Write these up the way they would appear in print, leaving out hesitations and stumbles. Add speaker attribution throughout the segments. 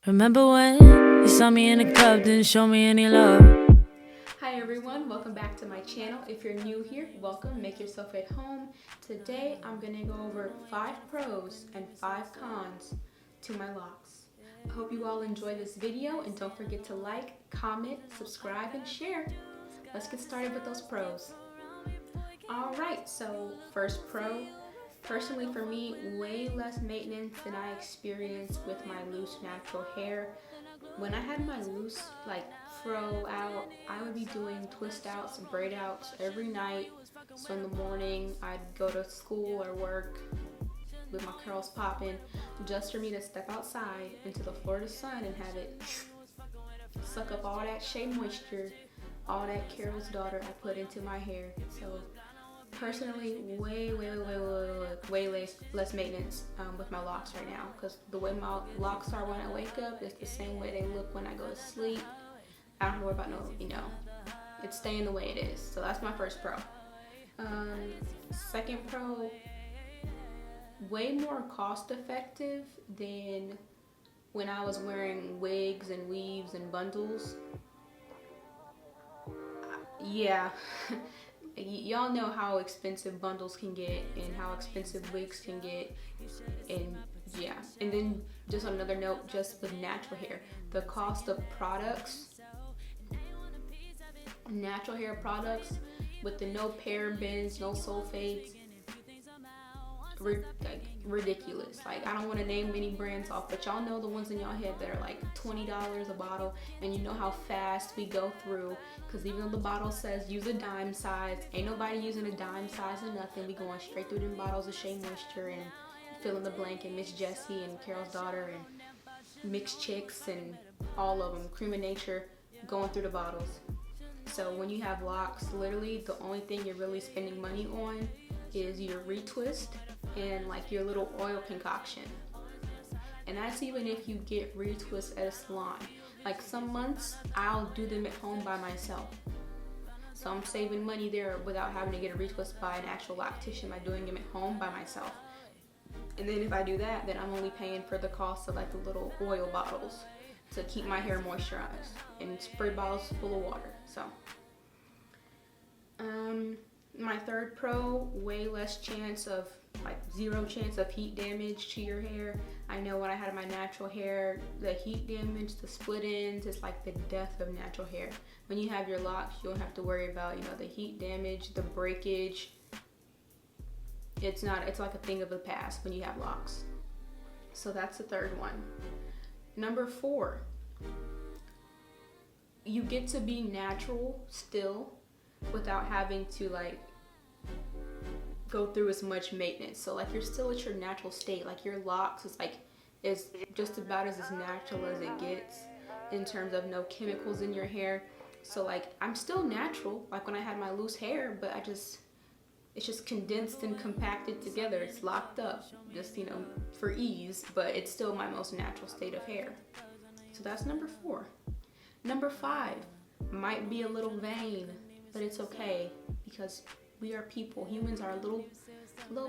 Speaker 1: Remember when you saw me in the club, didn't show me any love?
Speaker 2: Hi everyone, welcome back to my channel. If you're new here, welcome, make yourself at home. Today I'm going to go over 5 pros and 5 cons to my locks. I hope you all enjoy this video and don't forget to like, comment, subscribe, and share. Let's get started with those pros. Alright, so first pro. Personally for me, way less maintenance than I experienced with my loose natural hair. When I had my loose fro out, I would be doing twist outs and braid outs every night. So in the morning I'd go to school or work with my curls popping just for me to step outside into the Florida sun and have it suck up all that shea moisture, all that Carol's daughter I put into my hair. So personally, way less maintenance with my locks right now, because the way my locks are when I wake up is the same way they look when I go to sleep. I don't have to worry about it's staying the way it is. So that's my first pro. Second pro, way more cost effective than when I was wearing wigs and weaves and bundles. Yeah. Y'all know how expensive bundles can get and how expensive wigs can get, and yeah. And then just on another note, just with natural hair, the cost of products, natural hair products with the no parabens, no sulfates, ridiculous. Like, I don't want to name any brands off, but y'all know the ones in y'all head that are like $20 a bottle, and you know how fast we go through, because even though the bottle says use a dime size, ain't nobody using a dime size or nothing. We going straight through them bottles of Shea Moisture and fill in the blank and Miss Jessie and Carol's Daughter and Mixed Chicks and all of them, Cream of Nature, going through the bottles. So when you have locks, literally the only thing you're really spending money on is your retwist and like your little oil concoction. And that's even if you get retwists at a salon. Like, some months I'll do them at home by myself, so I'm saving money there without having to get a retwist by an actual loctician by doing them at home by myself. And then if I do that, then I'm only paying for the cost of like the little oil bottles to keep my hair moisturized, and spray bottles full of water. So my third pro, way less chance of, like, zero chance of heat damage to your hair. I know when I had my natural hair, the heat damage, the split ends, is like the death of natural hair. When you have your locks, you don't have to worry about, the heat damage, the breakage. It's like a thing of the past when you have locks. So that's the third one. Number 4, you get to be natural still without having to go through as much maintenance. So you're still at your natural state. Like, your locks is just about as natural as it gets in terms of no chemicals in your hair. So I'm still natural like when I had my loose hair, but it's just condensed and compacted together. It's locked up just for ease, but it's still my most natural state of hair. So that's number 4. Number 5 might be a little vain, but it's okay, because we are people. Humans are a little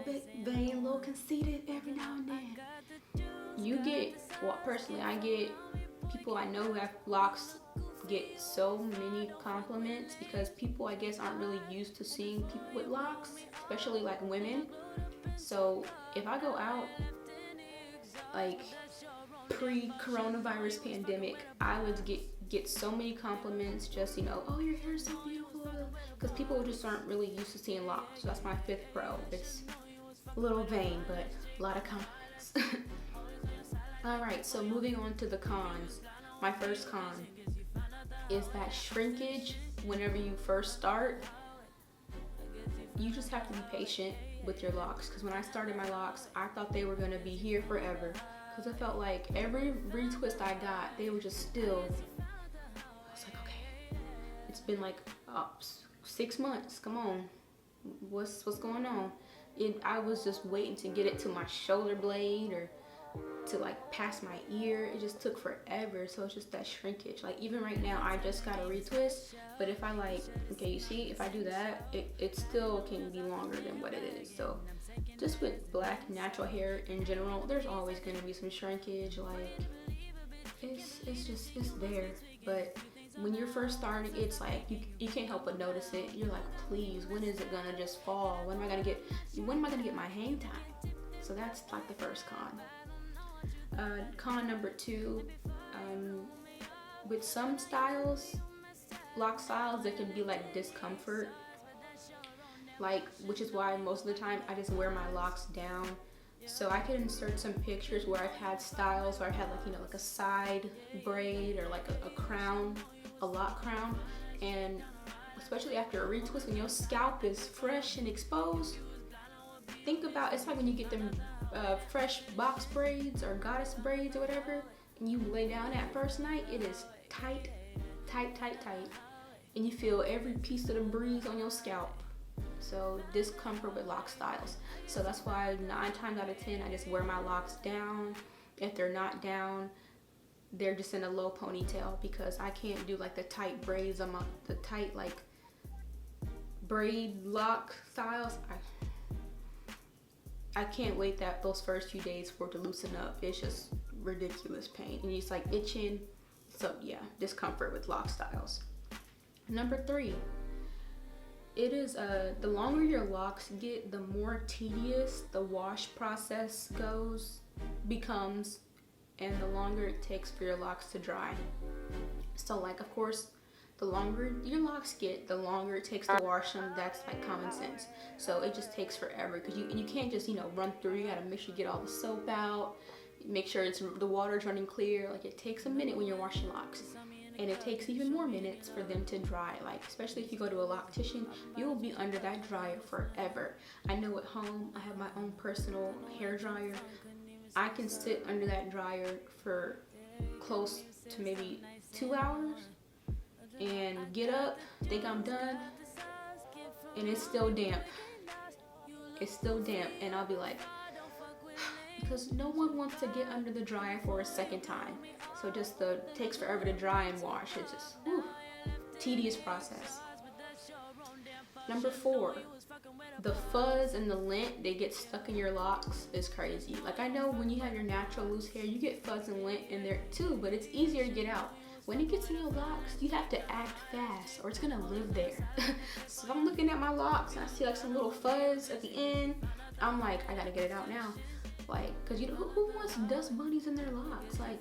Speaker 2: bit vain, a little conceited every now and then. Personally, I get people I know who have locks get so many compliments, because people, I guess, aren't really used to seeing people with locks, especially women. So if I go out pre-coronavirus pandemic, I would get so many compliments, just oh, your hair is so beautiful, because people just aren't really used to seeing locks. So that's my 5th pro. It's a little vain, but a lot of compliments. Alright, so moving on to the cons. My first con is that shrinkage. Whenever you first start, you just have to be patient with your locks, because when I started my locks, I thought they were going to be here forever, because I felt like every retwist I got, they were just still. I was like, okay, it's been 6 months, come on, what's going on? I was just waiting to get it to my shoulder blade or to past my ear. It just took forever. So it's just that shrinkage. Even right now, I just got a retwist, but if I okay, you see, if I do that, it still can be longer than what it is. So just with black natural hair in general, there's always going to be some shrinkage. it's there. But when you're first starting, it's like you can't help but notice it. You're like, please, when is it gonna just fall? When am I gonna get my hang time? So that's like the first con. Con number 2, with some styles, lock styles, there can be like discomfort. Like, which is why most of the time I just wear my locks down. So I can insert some pictures where I've had styles where I've had like, like a side braid or like a crown, a lock crown. And especially after a retwist, when your scalp is fresh and exposed, think about, it's like when you get them fresh box braids or goddess braids or whatever, and you lay down that first night, it is tight, tight, tight, tight. And you feel every piece of the breeze on your scalp. So discomfort with lock styles. So that's why 9 times out of 10, I just wear my locks down. If they're not down, they're just in a low ponytail, because I can't do like the tight braids, the tight like braid lock styles. I can't wait those first few days for it to loosen up. It's just ridiculous pain, and it's like itching. So yeah, discomfort with lock styles. Number 3. It is the longer your locks get, the more tedious the wash process becomes, and the longer it takes for your locks to dry. So like, of course, the longer your locks get, the longer it takes to wash them. That's like common sense. So it just takes forever, because you can't just run through. You gotta make sure you get all the soap out, make sure the water's running clear. Like, it takes a minute when you're washing locks. And it takes even more minutes for them to dry. Like, especially if you go to a loctician, you will be under that dryer forever. I know at home, I have my own personal hair dryer. I can sit under that dryer for close to maybe 2 hours and get up, think I'm done, and it's still damp. It's still damp, and I'll be like, because no one wants to get under the dryer for a second time. So just takes forever to dry and wash. It's just tedious process. Number 4, the fuzz and the lint, they get stuck in your locks, is crazy. Like, I know when you have your natural loose hair, you get fuzz and lint in there too, but it's easier to get out. When it gets in your locks, you have to act fast or it's gonna live there. So I'm looking at my locks and I see like some little fuzz at the end. I'm like, I gotta get it out now. Like, cause who wants dust bunnies in their locks? Like,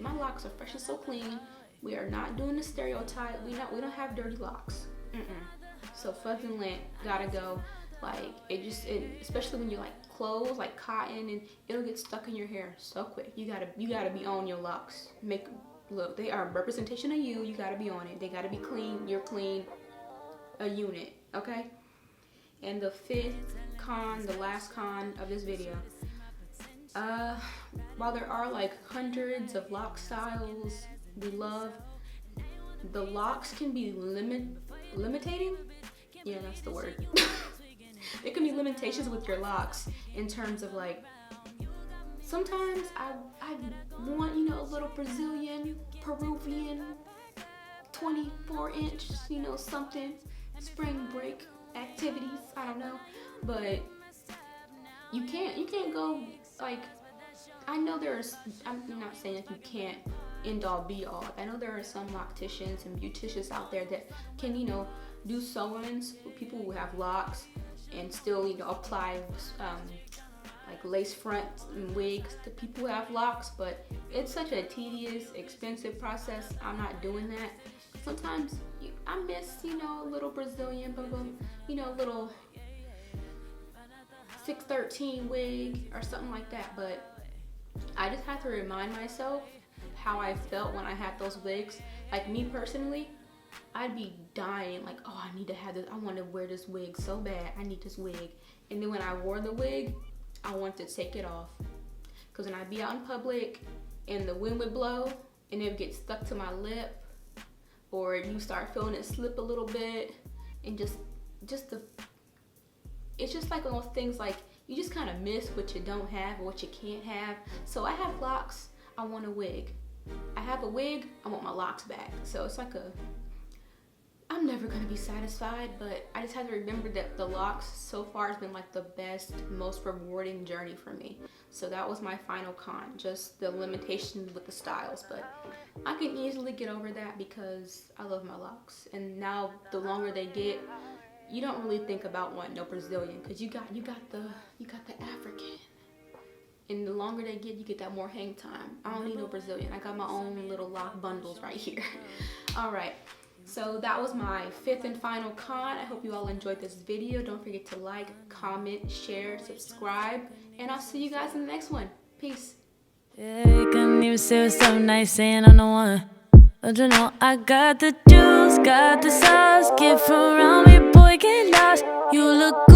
Speaker 2: my locks are fresh and so clean. We are not doing the stereotype. We don't have dirty locks. So fuzz and lint gotta go. Like, especially when you're like clothes, like cotton, and it'll get stuck in your hair so quick. You gotta be on your locks. Look, they are a representation of you. You gotta be on it. They gotta be clean. You're clean. A unit, okay? And the 5th con, the last con of this video, while there are like hundreds of lock styles we love, the locks can be limitating. Yeah, that's the word. There can be limitations with your locks in terms of like, sometimes I want, a little Brazilian, Peruvian, 24-inch, something, spring break activities, I don't know, but you can't go, like, I know I'm not saying that you can't end all be all. I know there are some locticians and beauticians out there that can, do sewins with people who have locks and still, apply like lace fronts and wigs to people who have locks, but it's such a tedious, expensive process. I'm not doing that. Sometimes I miss, a little Brazilian, little 613 wig or something like that. But I just have to remind myself how I felt when I had those wigs. Like, me personally, I'd be dying, like, oh, I need to have this. I want to wear this wig so bad. I need this wig. And then when I wore the wig, I wanted to take it off. Because when I'd be out in public and the wind would blow and it would get stuck to my lip, or you start feeling it slip a little bit, and it's just like one of those things, like, you just kind of miss what you don't have or what you can't have. So I have locks, I want a wig. I have a wig, I want my locks back. So it's like I'm never gonna be satisfied, but I just have to remember that the locks so far has been like the best, most rewarding journey for me. So that was my final con, just the limitation with the styles. But I can easily get over that because I love my locks. And now the longer they get, you don't really think about wanting no Brazilian because you got the African. And the longer they get, you get that more hang time. I don't need no Brazilian. I got my own little lock bundles right here. All right. So that was my 5th and final con. I hope you all enjoyed this video. Don't forget to like, comment, share, subscribe, and I'll see you guys in the next one. Peace.
Speaker 1: Yeah, you couldn't even say what's so nice saying I'm the one. But you know, I got the juice, got the sauce. Get from around me, boy, get lost. You look good.